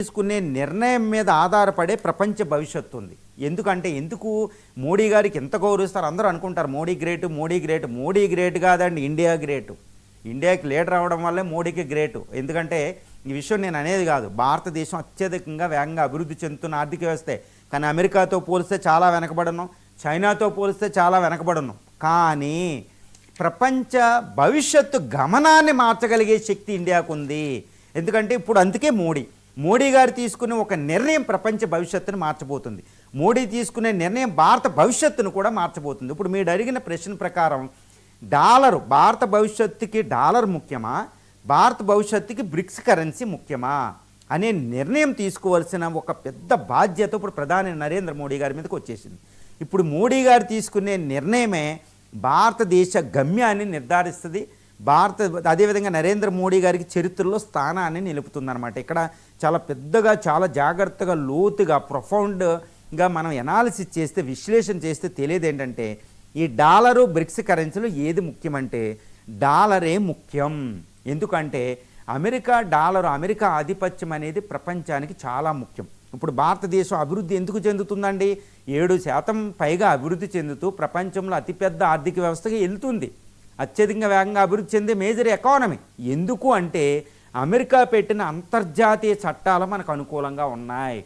తీసుకునే నిర్ణయం మీద ఆధారపడే ప్రపంచ భవిష్యత్తు ఉంది. ఎందుకు మోడీ గారికి ఎంత గౌరవిస్తారు? అందరూ అనుకుంటారు Modi great, Modi great. Modi great కాదండి, ఇండియా గ్రేటు. ఇండియాకి లీడర్ అవ్వడం వల్లే మోడీకి గ్రేటు. ఎందుకంటే ఈ విషయం నేను అనేది కాదు, భారతదేశం అత్యధికంగా వేగంగా అభివృద్ధి చెందుతున్న ఆర్థిక వ్యవస్థే. కానీ అమెరికాతో పోలిస్తే చాలా వెనకబడున్నాం, చైనాతో పోలిస్తే చాలా వెనకబడున్నాం. కానీ ప్రపంచ భవిష్యత్తు గమనాన్ని మార్చగలిగే శక్తి ఇండియాకు ఉంది. ఎందుకంటే ఇప్పుడు అందుకే మోడీ గారు తీసుకునే ఒక నిర్ణయం ప్రపంచ భవిష్యత్తును మార్చబోతుంది. మోడీ తీసుకునే నిర్ణయం భారత భవిష్యత్తును కూడా మార్చబోతుంది. ఇప్పుడు మీరు అడిగిన ప్రశ్న ప్రకారం భారత భవిష్యత్తుకి డాలర్ ముఖ్యమా, భారత భవిష్యత్తుకి బ్రిక్స్ కరెన్సీ ముఖ్యమా అనే నిర్ణయం తీసుకోవాల్సిన ఒక పెద్ద బాధ్యత ఇప్పుడు ప్రధాని నరేంద్ర మోడీ గారి మీదకి వచ్చేసింది. ఇప్పుడు మోడీ గారు తీసుకునే నిర్ణయమే భారతదేశ గమ్యాన్ని నిర్ధారిస్తుంది. అదేవిధంగా నరేంద్ర మోడీ గారికి చరిత్రలో స్థానాన్ని నిలుపుతుందన్నమాట. ఇక్కడ చాలా పెద్దగా, చాలా జాగ్రత్తగా, లోతుగా, ప్రొఫౌండ్గా మనం ఎనాలిసిస్ చేస్తే, విశ్లేషణ చేస్తే తెలియదు ఏంటంటే ఈ డాలరు బ్రిక్స్ కరెన్సీలో ఏది ముఖ్యమంటే డాలరే ముఖ్యం. ఎందుకంటే అమెరికా ఆధిపత్యం అనేది ప్రపంచానికి చాలా ముఖ్యం. ఇప్పుడు భారతదేశం అభివృద్ధి ఎందుకు చెందుతుందండి? 7% పైగా అభివృద్ధి చెందుతూ ప్రపంచంలో అతిపెద్ద ఆర్థిక వ్యవస్థగా వెళ్తుంది. అత్యధికంగా వేగంగా అభివృద్ధి చెందే మేజర్ ఎకానమీ. ఎందుకు అంటే అమెరికా పెట్టిన అంతర్జాతీయ చట్టాలు మనకు అనుకూలంగా ఉన్నాయి.